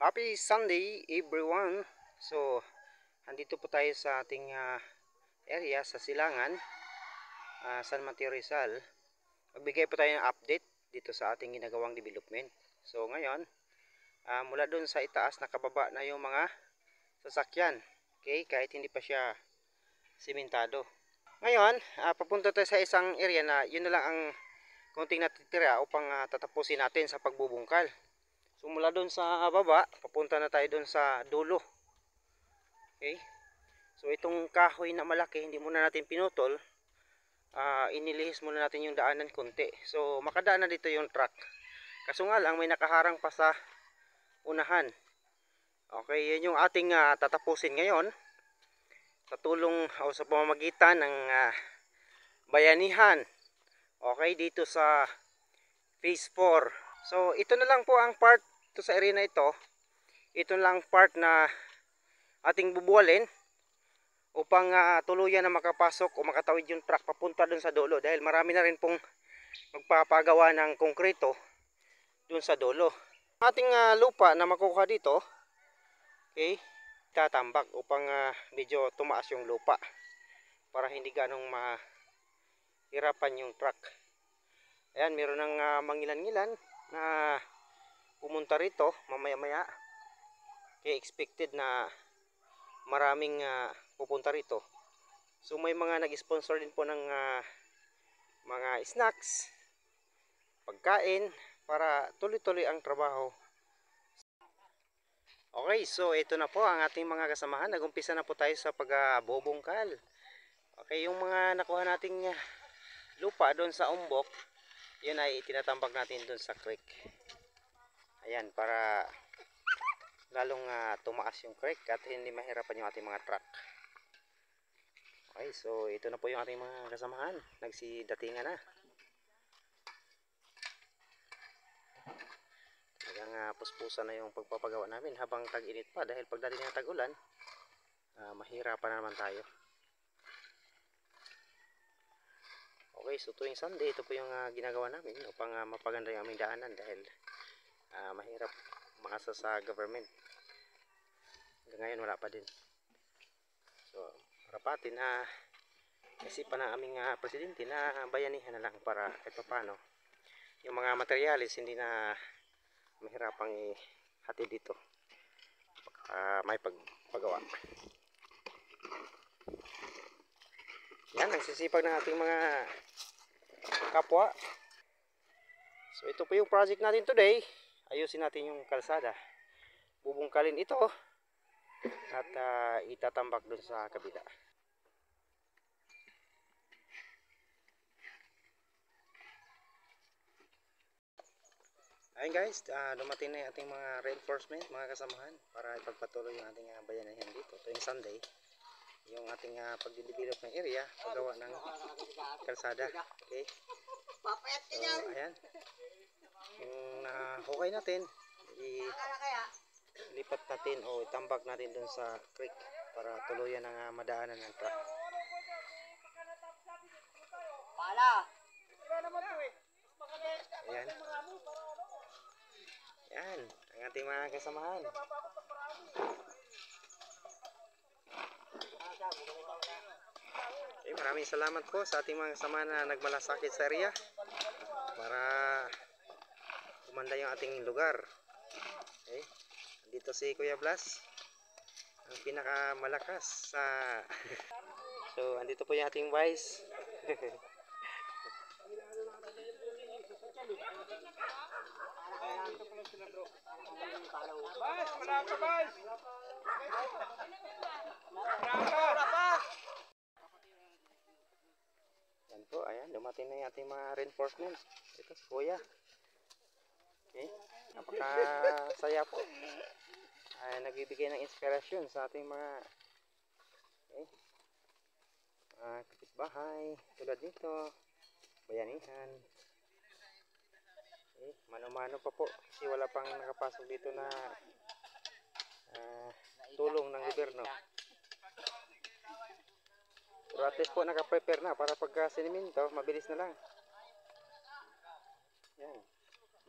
Happy Sunday everyone. So, andito po tayo sa ating area sa Silangan, San Mateo Rizal. Magbigay po tayo ng update dito sa ating ginagawang development. So, ngayon, mula doon sa itaas, nakababa na yung mga sasakyan. Okay, kahit hindi pa siya simentado. Ngayon, papunta tayo sa isang area na yun na lang ang konting natitira upang tatapusin natin sa pagbubungkal. So mula doon sa baba, papunta na tayo doon sa dulo. Okay? So itong kahoy na malaki, hindi muna natin pinutol. Inilihis muna natin yung daanan konti. So makadaan na dito yung truck. Kaso nga lang may nakaharang pa sa unahan. Okay, yun yung ating tatapusin ngayon. Sa tulong o sa pamamagitan ng bayanihan. Okay, dito sa phase 4. So ito na lang po ang part ito sa area na ito. Ito lang part na ating bubuhalin upang tuluyan na makapasok o makatawid yung truck papunta dun sa dulo, dahil marami na rin pong magpapagawa ng konkreto dun sa dulo. Ating lupa na makukuha dito, okay, tatambak upang medyo tumaas yung lupa para hindi ganong mahirapan yung truck. Ayan, meron ng mangilan-ngilan na pumunta rito mamaya-maya. Kaya expected na maraming pupunta rito. So may mga nag-sponsor din po ng mga snacks, pagkain para tuloy-tuloy ang trabaho. Okay, so ito na po ang ating mga kasamahan. Nag-umpisa na po tayo sa pagbubungkal. Okay, yung mga nakuha nating lupa doon sa umbok, yun ay itinatambak natin doon sa creek. Ayan, para lalong tumaas yung creek at hindi mahirapan yung ating mga truck. Okay, so ito na po yung ating mga kasamahan. Nagsidatingan na. Talagang puspusan na yung pagpapagawa namin habang tag-init pa, dahil pagdating ng tag-ulan, mahirapan na naman tayo. Okay, so tuwing Sunday, ito po yung ginagawa namin upang mapaganda yung aming daanan, dahil mahirap maasa sa government. Hanggang ngayon wala pa din. So rapatin isipan ng aming presidente na bayanihan na lang para kahit paano yung mga materialis hindi na mahirapang ihati dito. May pagpagawa. Yan, nagsisipag ng ating mga kapwa. So ito po yung project natin today. Ayusin natin yung kalsada. Bubungkalin ito at itatambak dun sa kabila. Ayun guys, dumating na yung ating mga reinforcement, mga kasamahan, para ipagpatuloy yung ating bayanihan dito tuwing Sunday. Yung ating pagdidevelop ng area, paggawa ng kalsada. Okay, so ayan, yung hukay natin, ilipat natin o itambak natin dun sa creek para tuluyan ang madaanan ng truck. Ayan. Yan, ang ating mga kasamahan. Okay, maraming salamat po sa ating mga kasamahan na nagmalasakit sa area para gumanda yung ating lugar. Okay, dito si Kuya Blas, ang pinakamalakas sa so andito po yung ating vice. Yan po, ayan, dumating na yung ating mga reinforcement. Ito si Kuya. Okay, napakasaya po. Nagbibigay ng inspirasyon sa ating mga kapitbahay tulad nito, bayanihan. Okay, mano-mano pa po kasi wala pang nakapasok dito na tulong ng gobyerno. Pero at least po nakaprepare na para pagka siniminto, mabilis na lang. Yan,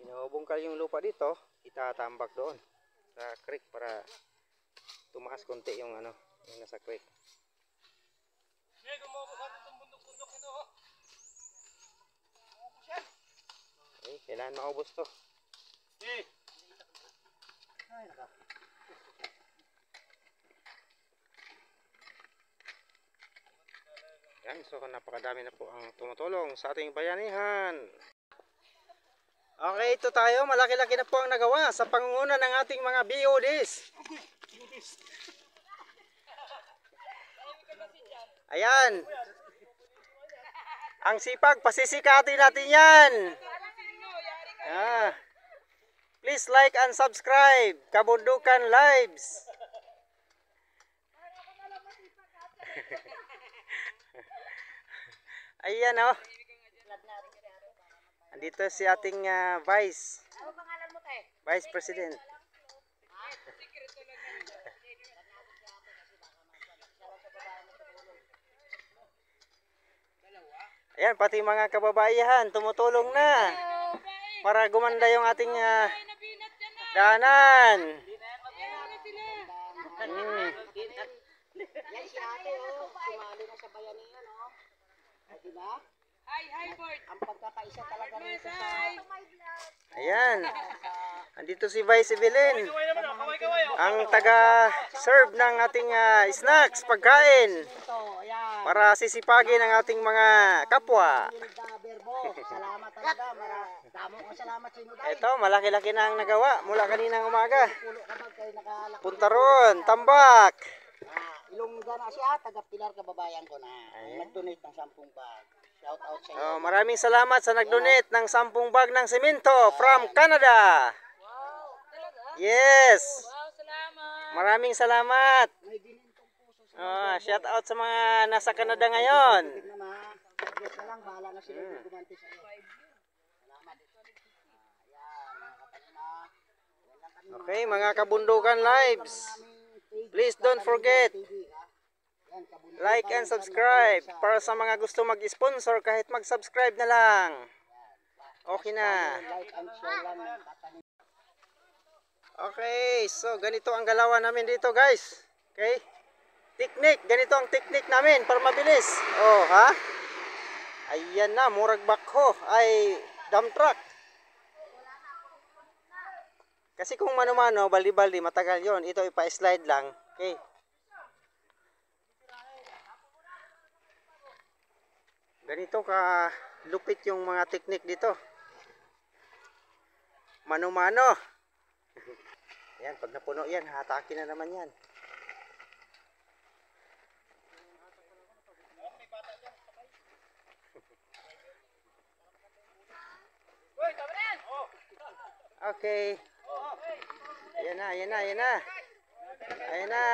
binubungkal yung lupa dito, itatambak doon. sa creek para tumaas konti yung ano, yung nasa creek. Okay, kailangan maubos to. Yan, so napakadami na po ang tumutulong sa ating bayanihan. Okay, ito tayo. Malaki-laki na po ang nagawa sa pangunguna ng ating mga BODs. Ayan. Ang sipag, pasisikatin natin yan. Ah. Please like and subscribe. Kabundukan Lives. Ayan oh. Andito si ating Vice President. Ayan, pati mga kababaihan tumutulong na para gumanda yung ating daanan. Yan si ate oh, sumali na sa bayanihan oh. Diba? Hi, Bert. Ang pagkakaisa talaga rito sa... Ayan. Andito si Vice Evelyn. Ang taga-serve ng ating snacks, pagkain. Para sisipagin ang ating mga kapwa. Salamat talaga. Salamat sa inyo. Ito, malaki-laki na ang nagawa mula kaninang umaga. Punta ron, Tambak. Ilongga na siya, taga-Pilar kababayan ko na. Nag-donate ng 10 bag. Shout out sa iyo. Maraming salamat sa nag-donate ng 10 bag ng semento from Canada. Wow, talaga? Yes. Wow, salamat. Maraming salamat. May ginintong puso sa Shout out sa mga nasa Canada ngayon. Yes na lang, bahala na sila gumanti sa iyo. Salamat. Ayan, mga kapatid. Okay, mga kabundukan lives. Please don't forget, like and subscribe para sa mga gusto mag-sponsor kahit mag-subscribe na lang. Okay na. Okay, so ganito ang galawan namin dito guys. Okay? Technique, ganito ang technique namin para mabilis. Oh, ha? Ayan na, murag bakho ay dump truck. Kasi kung mano-mano, baldi-baldi, matagal yon. Ito ipa-slide lang. Okay. Ganito ka lupit yung mga teknik dito. Mano-mano. Yan, pag napuno yan, hatakin na naman yan. Okay. Ayan na, ayan na, ayan na. Ayan na.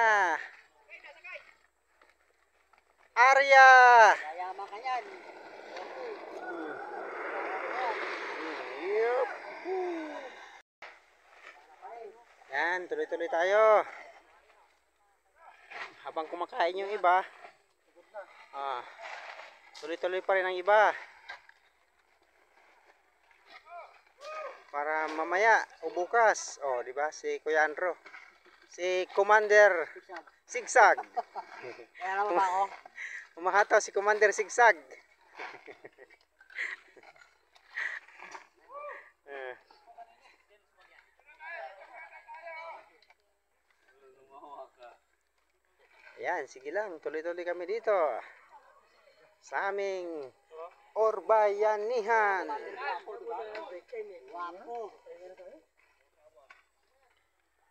Arya. Yayama ka yan. Yup. Yan, tuloy-tuloy tayo. Habang kumakain yung iba, tuloy-tuloy pa rin ang iba. Para mamaya o bukas, di ba? Si Kuya Andro. Si Commander Sigsag. Kaya naman ba ako? Umahataw si Commander Sigsag. Ayan, sige lang. Tuloy-tuloy kami dito. Sa aming Orbayanihan.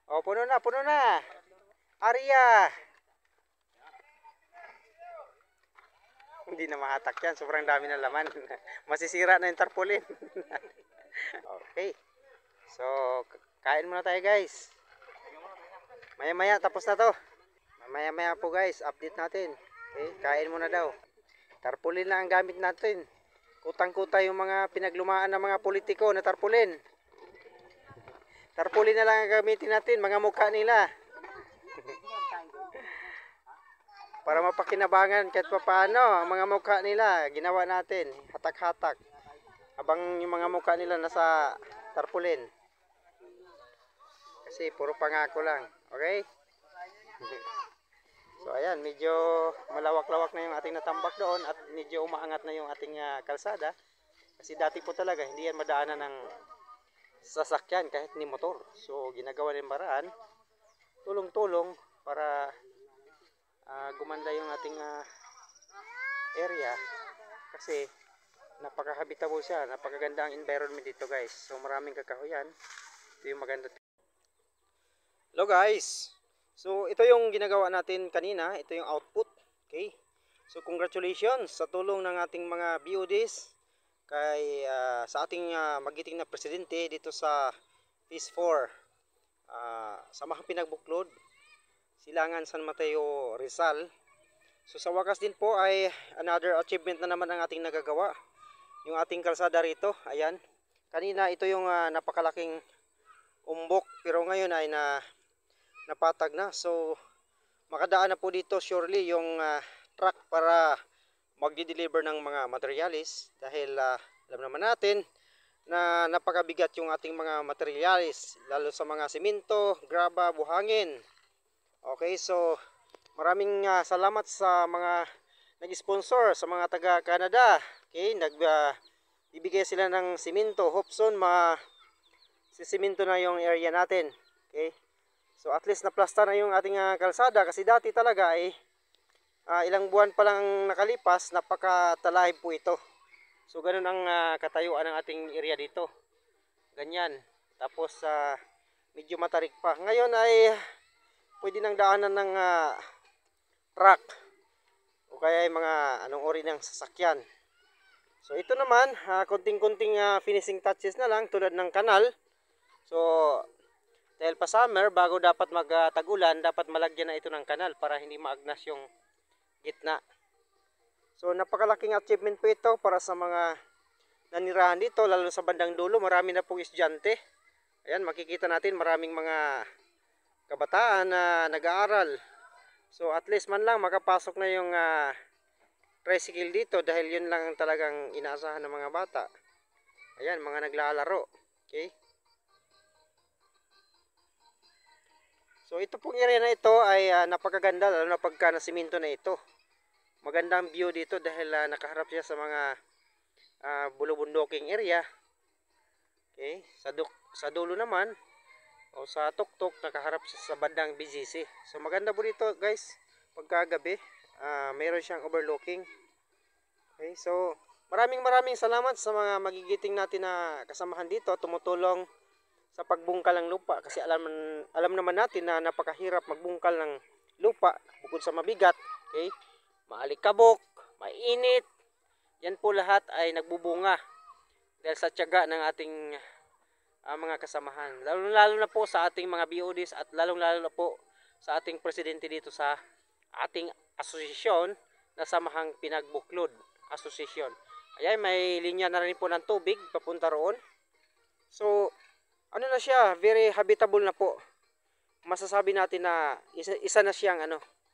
Oh, puno na, puno na. Arya. Hindi na mahatak yan. Sobrang dami na laman. Masisira na yung tarpaulin. Okay. So, kain muna tayo guys. Maya-maya tapos na to. Maya-maya po guys, update natin. Okay, kain muna daw. Tarpaulin na ang gamit natin. Kutang-kuta yung mga pinaglumaan ng mga politiko na tarpaulin. Tarpaulin na lang ang gamitin natin, mga mukha nila. Para mapakinabangan kahit paano ang mga mukha nila, ginawa natin, hatak-hatak. Habang yung mga mukha nila nasa tarpaulin. Kasi puro pangako lang. Okay? So ayan, medyo malawak-lawak na yung ating natambak doon at medyo umaangat na yung ating kalsada. Kasi dati po talaga hindi yan madaanan ng sasakyan kahit ni motor. So ginagawa ng paraan, tulong-tulong para gumanda yung ating area. Kasi napaka-habitable siya, napakaganda ang environment dito guys. So maraming kakahuyan. Ito yung maganda. Hello guys. So ito yung ginagawa natin kanina, ito yung output. Okay? So congratulations sa tulong ng ating mga BODs kay sa ating magiting na presidente dito sa Phase 4. Samahang Pinagbuklod, Silangan, San Mateo, Rizal. So sa wakas din po ay another achievement na naman ang ating nagagawa. Yung ating kalsada rito, ayan. Kanina ito yung napakalaking umbok pero ngayon ay napatag na. So makadaan na po dito surely yung truck para magdi-deliver ng mga materialis dahil alam naman natin na napakabigat yung ating mga materialis lalo sa mga simento, graba, buhangin. Okay, so maraming salamat sa mga nag-sponsor, sa mga taga Canada. Okay, ibigay sila ng simento. Hopson sisimento na yung area natin. Okay. So at least naplasta na yung ating kalsada kasi dati talaga ay ilang buwan pa lang nakalipas, napakatalahib po ito. So ganun ang katayuan ng ating area dito. Ganyan. Tapos medyo matarik pa. Ngayon ay pwede nang daanan ng truck o kaya yung mga anong uri ng sasakyan. So ito naman, konting-konting finishing touches na lang tulad ng kanal. So dahil pa summer, bago dapat mag-tag-ulan, dapat malagyan na ito ng kanal para hindi maagnas yung gitna. So napakalaking achievement po ito para sa mga nanirahan dito, lalo sa bandang dulo. Marami na pong estudyante. Ayan, makikita natin maraming mga kabataan na nag-aaral. So at least man lang makapasok na yung tricycle dito dahil yun lang talagang inaasahan ng mga bata. Ayan, mga naglalaro. Okay? So ito pong area na ito ay napakaganda lalo na pagka nasiminto na ito. Magandang view dito dahil nakaharap siya sa mga bulubunduking area. Okay, sa dulo naman o sa tuktok nakaharap siya sa bandang BGC. So maganda po dito guys pagkagabi. Mayroon siyang overlooking. Okay, so maraming salamat sa mga magigiting natin na kasamahan dito, tumutulong sa pagbungkal ng lupa kasi alam naman natin na napakahirap magbungkal ng lupa bukod sa mabigat. Okay? Maalikabok, mainit. Yan po lahat ay nagbubunga dahil sa tiyaga ng ating mga kasamahan. Lalo na po sa ating mga BODs at lalo na po sa ating presidente dito sa ating asosasyon na Samahang Pinagbuklod Asosasyon. Ayan, may linya na rin po ng tubig papunta roon. So ano na siya, very habitable na po. Masasabi natin na isa na siyang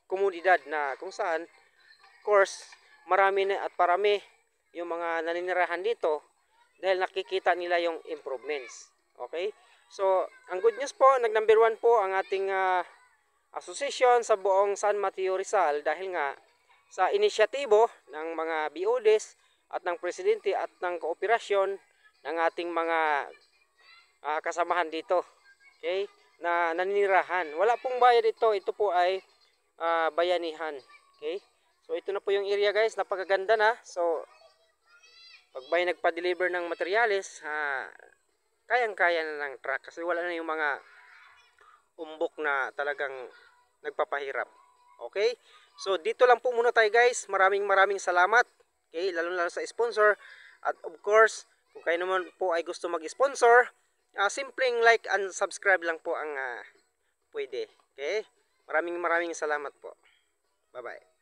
komunidad na kung saan, of course, marami na at parami yung mga naninirahan dito dahil nakikita nila yung improvements. Okay? So, ang good news po, nag-number 1 po ang ating association sa buong San Mateo Rizal dahil nga sa inisyatibo ng mga BODs at ng presidente at ng kooperasyon ng ating mga kasamahan dito, okay, na naninirahan. Wala pong bayad ito, ito po ay bayanihan. Okay, so ito na po yung area guys, napakaganda na. So pag may nagpa-deliver ng materials, kayang-kaya na ng truck kasi wala na yung mga umbok na talagang nagpapahirap. Okay, so dito lang po muna tayo guys. Maraming salamat. Okay, lalo sa sponsor at of course kung kayo naman po ay gusto mag-sponsor, simpleng like and subscribe lang po ang pwede. Okay? Maraming salamat po. Bye-bye.